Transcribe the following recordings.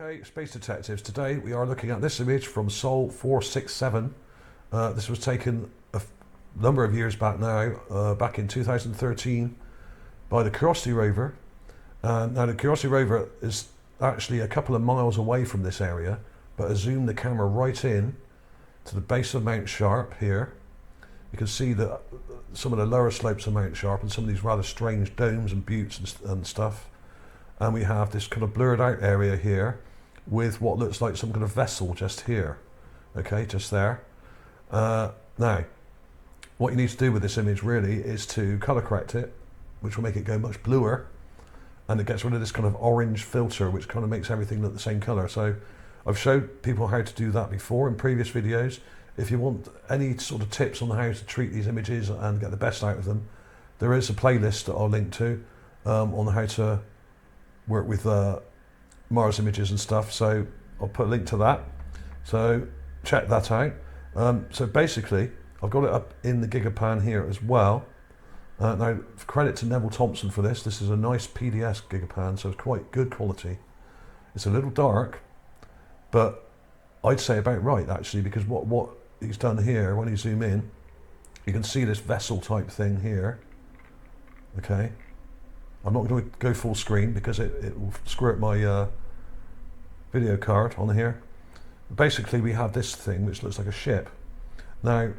Okay, Space Detectives, today we are looking at this image from Sol 467. This was taken a number of years back now, back in 2013 by the Curiosity Rover. Now the Curiosity Rover is actually a couple of miles away from this area, but I zoomed the camera right in to the base of Mount Sharp here. You can see that some of the lower slopes of Mount Sharp and some of these rather strange domes and buttes and stuff. And we have this kind of blurred out area here with what looks like some kind of vessel just here. Okay, just there. Now, what you need to do with this image really is to color correct it, which will make it go much bluer, and it gets rid of this kind of orange filter which kind of makes everything look the same color. So I've showed people how to do that before in previous videos. If you want any sort of tips on how to treat these images and get the best out of them, there is a playlist that I'll link to on how to work with Mars images and stuff, so I'll put a link to that, so check that out. So basically I've got it up in the Gigapan here as well. Now credit to Neville Thompson for this. This is a nice PDS Gigapan, so it's quite good quality. It's a little dark, but I'd say about right actually, because what he's done here, when you zoom in, you can see this vessel type thing here. Okay, I'm not going to go full screen because it will screw up my video card on here. Basically we have this thing which looks like a ship. Now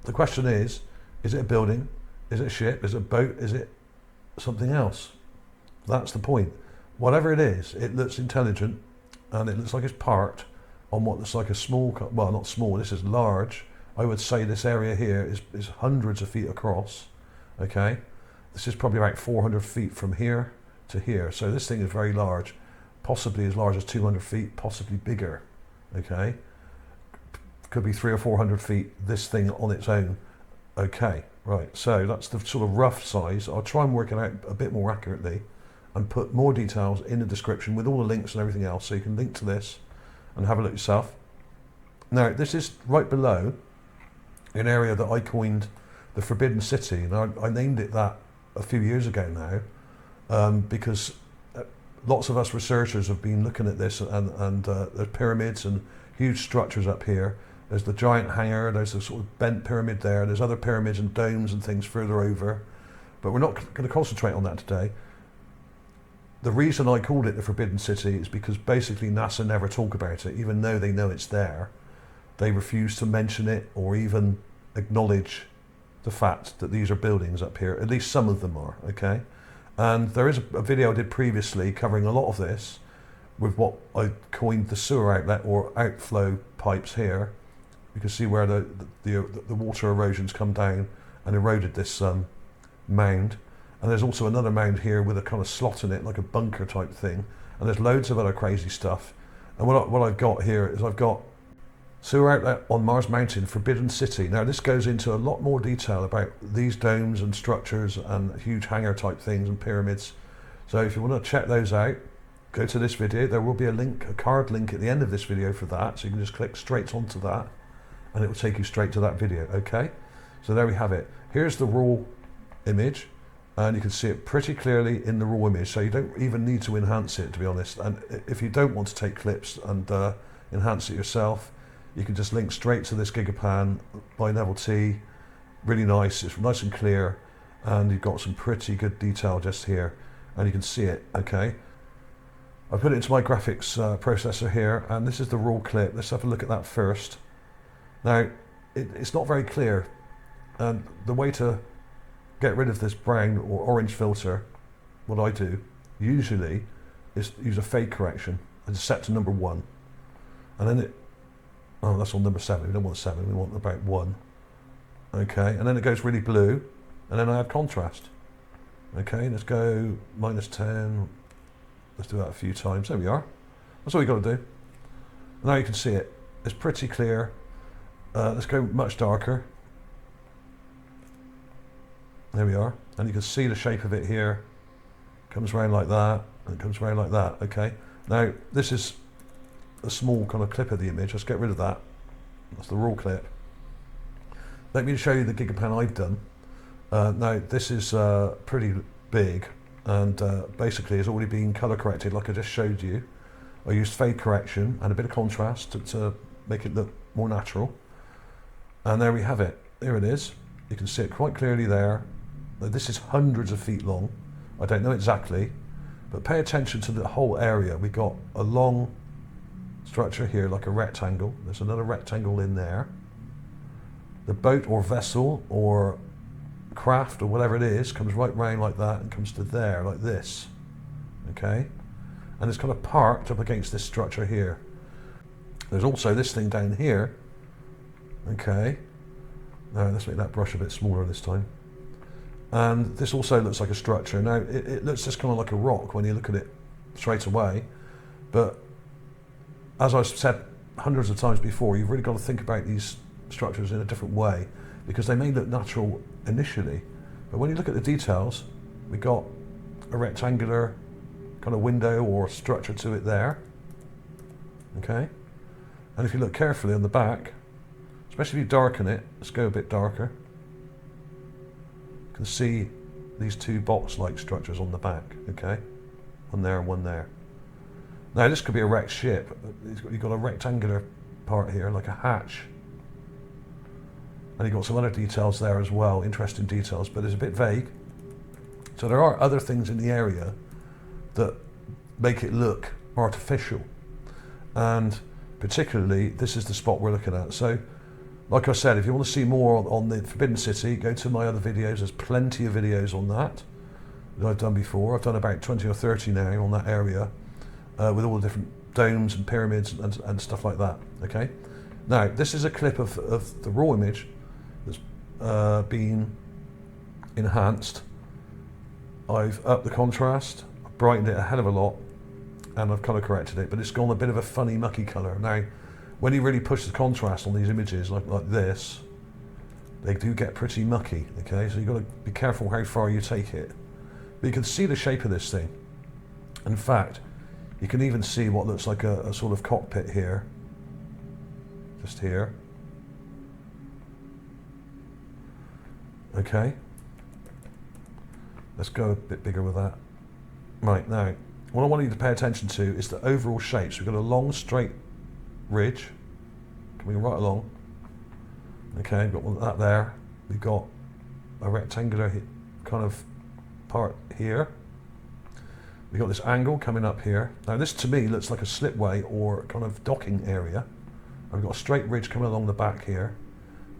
the question is it a building? Is it a ship? Is it a boat? Is it something else? That's the point. Whatever it is, it looks intelligent and it looks like it's parked on what looks like a small, well not small, this is large. I would say this area here is hundreds of feet across. Okay. This is probably about 400 feet from here to here. So this thing is very large, possibly as large as 200 feet, possibly bigger. Okay, could be 300 or 400 feet, this thing on its own. Okay, right, so that's the sort of rough size. I'll try and work it out a bit more accurately and put more details in the description with all the links and everything else, so you can link to this and have a look yourself. Now, this is right below an area that I coined the Forbidden City, and I named it that a few years ago now, because lots of us researchers have been looking at this, and there's pyramids and huge structures up here. There's the giant hangar, there's a sort of bent pyramid there, there's other pyramids and domes and things further over, but we're not going to concentrate on that today. The reason I called it the Forbidden City is because basically NASA never talk about it, even though they know it's there. They refuse to mention it or even acknowledge the fact that these are buildings up here. At least some of them are, okay? And there is a video I did previously covering a lot of this with what I coined the sewer outlet or outflow pipes here. You can see where the water erosions come down and eroded this mound. And there's also another mound here with a kind of slot in it, like a bunker type thing. And there's loads of other crazy stuff. And what I've got here is I've got sewer outlet on Mars Mountain, Forbidden City. Now this goes into a lot more detail about these domes and structures and huge hangar type things and pyramids. So if you want to check those out, go to this video. There will be a link, a card link at the end of this video for that. So you can just click straight onto that and it will take you straight to that video, okay? So there we have it. Here's the raw image and you can see it pretty clearly in the raw image. So you don't even need to enhance it, to be honest. And if you don't want to take clips and enhance it yourself, you can just link straight to this Gigapan by Neville T. Really nice, it's nice and clear, and you've got some pretty good detail just here, and you can see it, okay? I put it into my graphics processor here, and this is the raw clip. Let's have a look at that first. Now, it's not very clear, and the way to get rid of this brown or orange filter, what I do, usually, is use a fade correction, and set to number 1. And then oh, that's on number 7. We don't want 7, we want about 1. Okay, and then it goes really blue, and then I add contrast. Okay, let's go -10. Let's do that a few times. There we are. That's all you got to do. Now you can see it. It's pretty clear. Let's go much darker. There we are. And you can see the shape of it here. Comes around like that, and it comes around like that. Okay. Now this is a small kind of clip of the image. Let's get rid of that. That's the raw clip. Let me show you the Gigapan I've done. Now this is pretty big and basically has already been color corrected like I just showed you. I used fade correction and a bit of contrast to make it look more natural. And there we have it. There it is. You can see it quite clearly there. Now, this is hundreds of feet long. I don't know exactly, but pay attention to the whole area. We got a long structure here, like a rectangle. There's another rectangle in there. The boat or vessel or craft or whatever it is comes right round like that and comes to there like this. Okay, and it's kind of parked up against this structure here. There's also this thing down here. Okay, now let's make that brush a bit smaller this time. And this also looks like a structure. Now it looks just kind of like a rock when you look at it straight away, but as I've said hundreds of times before, you've really got to think about these structures in a different way, because they may look natural initially, but when you look at the details, we got a rectangular kind of window or structure to it there. Okay, and if you look carefully on the back, especially if you darken it, let's go a bit darker, you can see these two box-like structures on the back. Okay, one there and one there. Now this could be a wrecked ship. You've got a rectangular part here, like a hatch. And you've got some other details there as well, interesting details, but it's a bit vague. So there are other things in the area that make it look artificial. And particularly, this is the spot we're looking at. So, like I said, if you want to see more on the Forbidden City, go to my other videos. There's plenty of videos on that I've done before. I've done about 20 or 30 now on that area, with all the different domes and pyramids and stuff like that. Okay. Now, this is a clip of the raw image that's been enhanced. I've upped the contrast, I've brightened it a hell of a lot, and I've colour corrected it, but it's gone a bit of a funny mucky colour. Now, when you really push the contrast on these images like this, they do get pretty mucky, okay? So you've got to be careful how far you take it. But you can see the shape of this thing. In fact, you can even see what looks like a sort of cockpit here, just here. Okay, let's go a bit bigger with that. Right, now, what I want you to pay attention to is the overall shape. So we've got a long straight ridge coming right along. Okay, we've got that there. We've got a rectangular kind of part here. We've got this angle coming up here. Now this to me looks like a slipway or kind of docking area. And we've got a straight ridge coming along the back here.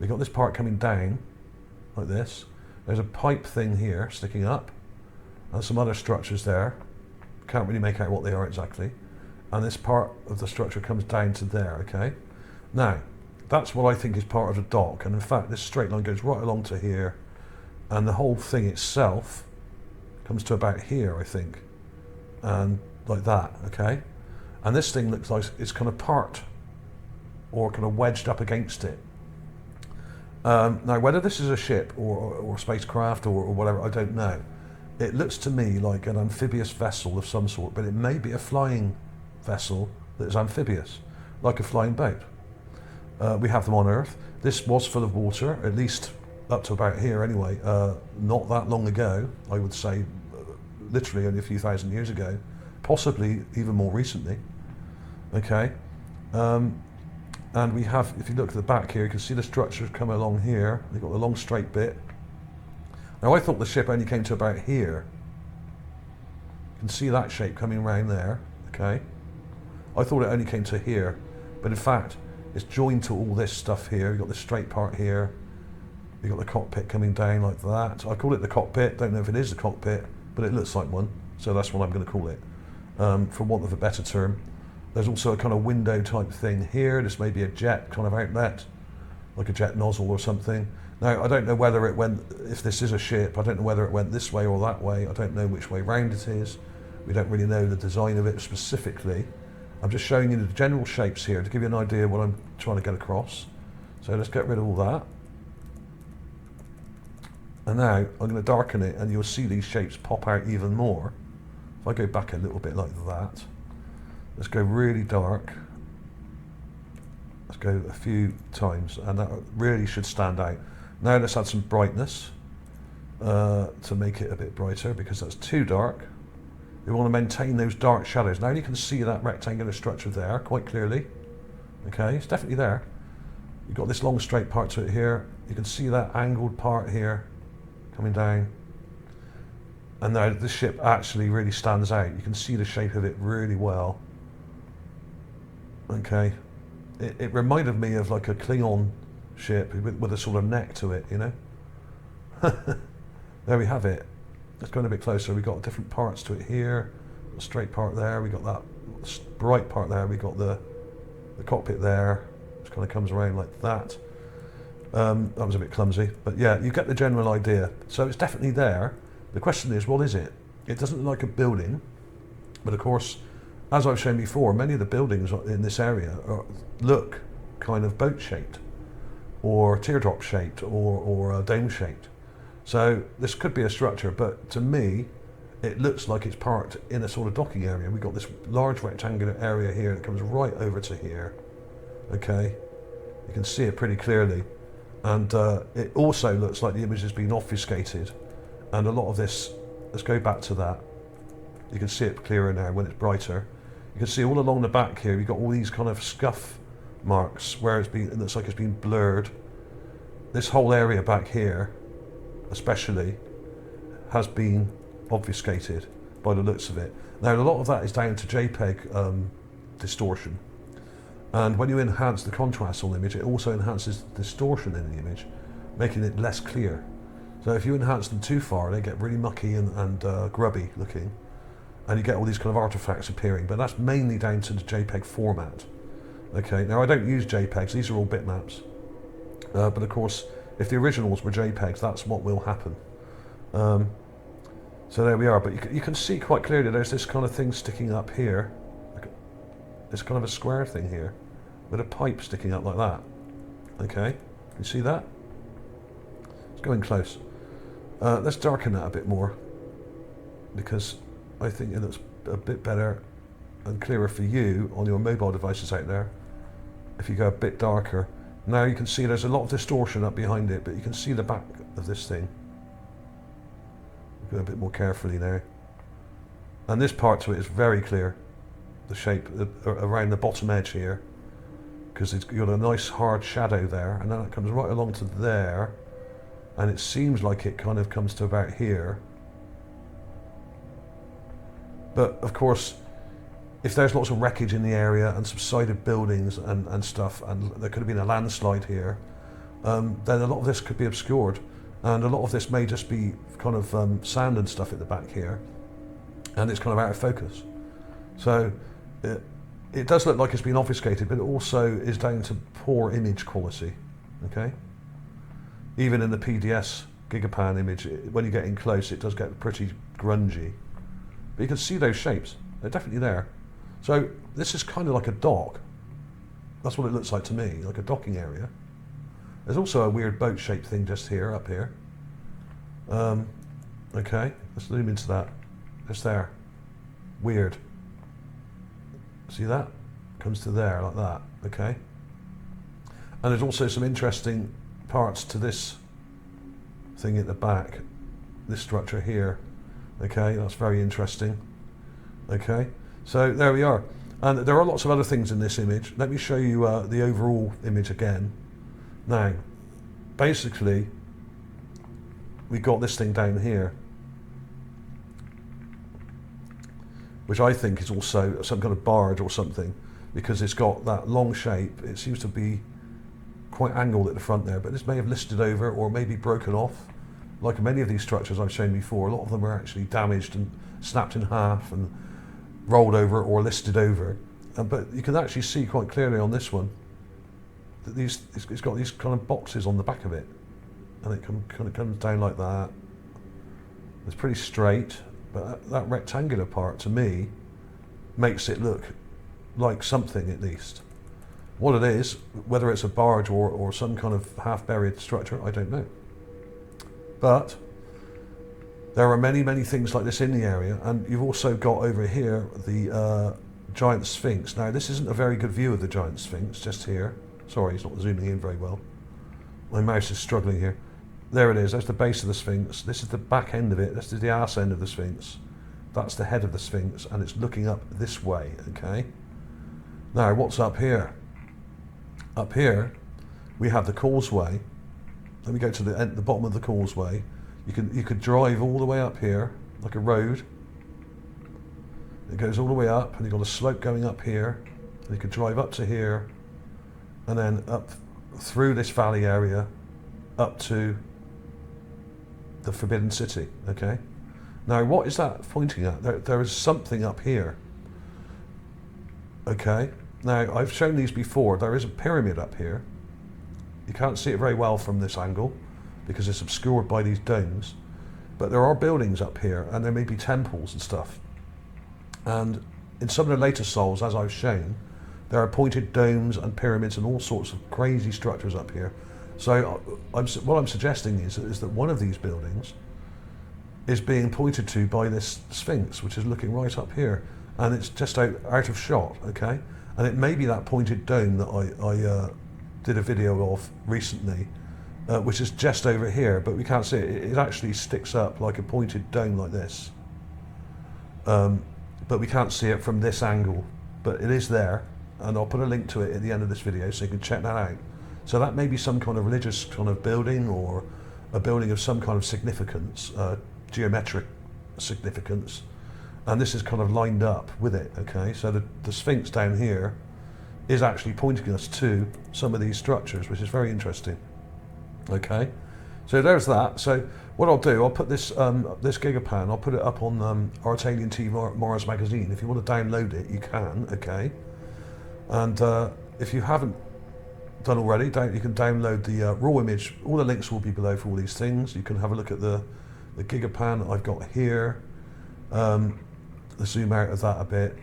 We've got this part coming down like this. There's a pipe thing here sticking up, and some other structures there. Can't really make out what they are exactly. And this part of the structure comes down to there, okay? Now, that's what I think is part of the dock, and in fact this straight line goes right along to here, and the whole thing itself comes to about here, I think, and like that, okay? And this thing looks like it's kind of parked or kind of wedged up against it. Now, whether this is a ship or spacecraft or whatever, I don't know. It looks to me like an amphibious vessel of some sort, but it may be a flying vessel that is amphibious, like a flying boat. We have them on Earth. This was full of water, at least up to about here anyway, not that long ago, I would say, literally only a few thousand years ago, possibly even more recently. Okay. And we have, if you look at the back here, you can see the structures come along here. They've got the long straight bit. Now I thought the ship only came to about here. You can see that shape coming around there, okay? I thought it only came to here, but in fact, it's joined to all this stuff here. You've got the straight part here. You've got the cockpit coming down like that. I call it the cockpit, don't know if it is the cockpit, but it looks like one, so that's what I'm gonna call it, for want of a better term. There's also a kind of window type thing here. This may be a jet kind of outlet, like a jet nozzle or something. Now, I don't know whether it went, if this is a ship, I don't know whether it went this way or that way. I don't know which way round it is. We don't really know the design of it specifically. I'm just showing you the general shapes here to give you an idea of what I'm trying to get across. So let's get rid of all that. And now I'm going to darken it and you'll see these shapes pop out even more. If I go back a little bit like that, let's go really dark. Let's go a few times, and that really should stand out. Now let's add some brightness to make it a bit brighter, because that's too dark. We want to maintain those dark shadows. Now you can see that rectangular structure there quite clearly. Okay, it's definitely there. You've got this long straight part to it here. You can see that angled part here coming down. And now this ship actually really stands out. You can see the shape of it really well. Okay, it reminded me of like a Klingon ship with a sort of neck to it, you know. There we have it. Let's go in a bit closer. We've got different parts to it here. A straight part there. We got that bright part there. We got the cockpit there, which kind of comes around like that. That was a bit clumsy, but yeah, you get the general idea. So it's definitely there. The question is, what is it? It doesn't look like a building, but of course, as I've shown before, many of the buildings in this area look kind of boat-shaped, or teardrop-shaped, or dome-shaped. So this could be a structure, but to me, it looks like it's parked in a sort of docking area. We've got this large rectangular area here that comes right over to here. Okay, you can see it pretty clearly. And it also looks like the image has been obfuscated. And a lot of this, let's go back to that. You can see it clearer now when it's brighter. You can see all along the back here, you've got all these kind of scuff marks where it looks like it's been blurred. This whole area back here, especially, has been obfuscated by the looks of it. Now, a lot of that is down to JPEG distortion. And when you enhance the contrast on the image, it also enhances the distortion in the image, making it less clear. So if you enhance them too far, they get really mucky and grubby looking, and you get all these kind of artifacts appearing. But that's mainly down to the JPEG format. Okay, now I don't use JPEGs, these are all bitmaps. But of course, if the originals were JPEGs, that's what will happen. So there we are, but you can see quite clearly there's this kind of thing sticking up here. It's kind of a square thing here, with a pipe sticking up like that. Okay, can you see that? Let's go in close. Let's darken that a bit more, because I think it looks a bit better and clearer for you on your mobile devices out there. If you go a bit darker. Now you can see there's a lot of distortion up behind it, but you can see the back of this thing. Go a bit more carefully now. And this part to it is very clear. The shape around the bottom edge here, because it's got a nice hard shadow there, and then it comes right along to there, and it seems like it kind of comes to about here. But of course, if there's lots of wreckage in the area and subsided buildings and stuff, and there could have been a landslide here, then a lot of this could be obscured, and a lot of this may just be kind of sand and stuff at the back here, and it's kind of out of focus. So it does look like it's been obfuscated, but it also is down to poor image quality. Okay, even in the PDS Gigapan image, when you get in close, it does get pretty grungy. But you can see those shapes; they're definitely there. So this is kind of like a dock. That's what it looks like to me, like a docking area. There's also a weird boat-shaped thing just here, up here. Okay, let's zoom into that. It's there. Weird. See that? Comes to there, like that. Okay. And there's also some interesting parts to this thing at the back. This structure here. Okay, that's very interesting. Okay. So there we are. And there are lots of other things in this image. Let me show you the overall image again. Now, basically, we got this thing down here, which I think is also some kind of barge or something, because it's got that long shape. It seems to be quite angled at the front there, but this may have listed over or maybe broken off. Like many of these structures I've shown before, a lot of them are actually damaged and snapped in half and rolled over or listed over. But you can actually see quite clearly on this one that it's got these kind of boxes on the back of it, and it kind of comes down like that. It's pretty straight, but that rectangular part to me makes it look like something at least. What it is, whether it's a barge or some kind of half-buried structure, I don't know. But there are many, many things like this in the area, and you've also got over here the giant sphinx. Now, this isn't a very good view of the giant sphinx, just here. Sorry, it's not zooming in very well. My mouse is struggling here. There it is, there's the base of the sphinx. This is the back end of it, this is the arse end of the sphinx. That's the head of the Sphinx, and it's looking up this way, okay? Now, what's up here? Up here, we have the causeway. Let me go to the bottom of the causeway. You could drive all the way up here, like a road. It goes all the way up, and you've got a slope going up here. And you could drive up to here, and then up through this valley area, up to the Forbidden City, okay? Now, what is that pointing at? There is something up here, okay? Now, I've shown these before. There is a pyramid up here. You can't see it very well from this angle because it's obscured by these domes, but there are buildings up here, and there may be temples and stuff. And in some of the later sols, as I've shown, there are pointed domes and pyramids and all sorts of crazy structures up here. So what I'm suggesting is that one of these buildings is being pointed to by this Sphinx, which is looking right up here, and it's just out of shot, okay? And it may be that pointed dome that I did a video of recently, which is just over here, but we can't see it. It actually sticks up like a pointed dome like this. But we can't see it from this angle, but it is there, and I'll put a link to it at the end of this video so you can check that out. So that may be some kind of religious kind of building, or a building of some kind of significance, geometric significance, and this is kind of lined up with it, okay? So the Sphinx down here is actually pointing us to some of these structures, which is very interesting, okay? So there's that. So what I'll do, I'll put this this Gigapan, I'll put it up on ArtAlienTV Mars magazine. If you want to download it, you can, okay? And if you haven't done already, you can download the raw image. All the links will be below for all these things. You can have a look at the Gigapan I've got here. Let's zoom out of that a bit.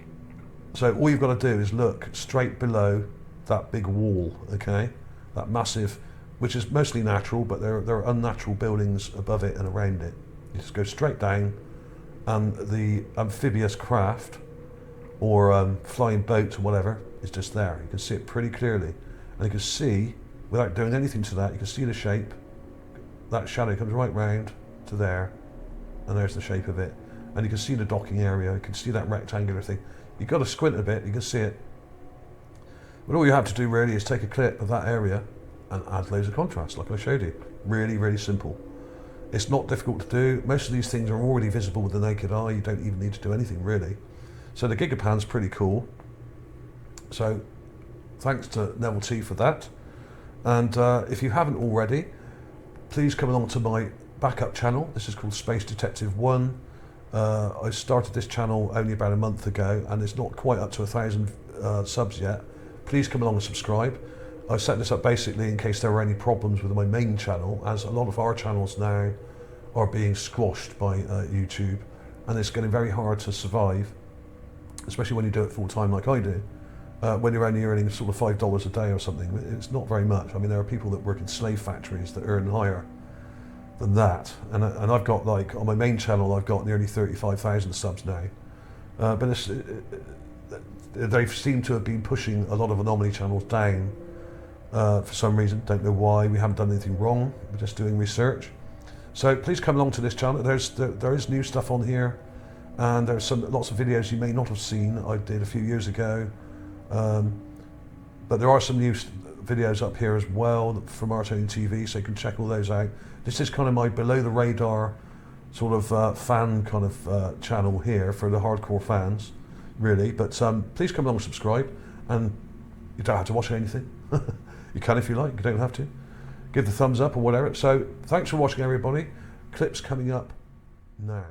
So all you've got to do is look straight below that big wall, okay? That massive, which is mostly natural, but there are unnatural buildings above it and around it. You just go straight down, and the amphibious craft, or flying boat or whatever, is just there. You can see it pretty clearly. And you can see, without doing anything to that, you can see the shape. That shadow comes right round to there, and there's the shape of it. And you can see the docking area, you can see that rectangular thing. You've got to squint a bit, you can see it. But all you have to do really is take a clip of that area and add loads of contrast, like I showed you. Really, really simple. It's not difficult to do. Most of these things are already visible with the naked eye. You don't even need to do anything really. So the Gigapan's pretty cool. So thanks to Neville T for that. And if you haven't already, please come along to my backup channel. This is called Space Detective 1. I started this channel only about a month ago, and it's not quite up to 1,000 subs yet. Please come along and subscribe. I set this up basically in case there were any problems with my main channel, as a lot of our channels now are being squashed by YouTube, and it's getting very hard to survive, especially when you do it full time like I do. When you're only earning sort of $5 a day or something, it's not very much. I mean, there are people that work in slave factories that earn higher than that, and I've got, like, on my main channel I've got nearly 35,000 subs now, but they seem to have been pushing a lot of anomaly channels down for some reason. Don't know why. We haven't done anything wrong, we're just doing research. So please come along to this channel. There is new stuff on here, and there's lots of videos you may not have seen I did a few years ago, but there are some new videos up here as well from ArtAlienTV, so you can check all those out. This is kind of my below the radar sort of fan kind of channel here for the hardcore fans, really. But please come along and subscribe, and you don't have to watch anything. You can if you like, you don't have to. Give the thumbs up or whatever. So thanks for watching, everybody. Clips coming up now.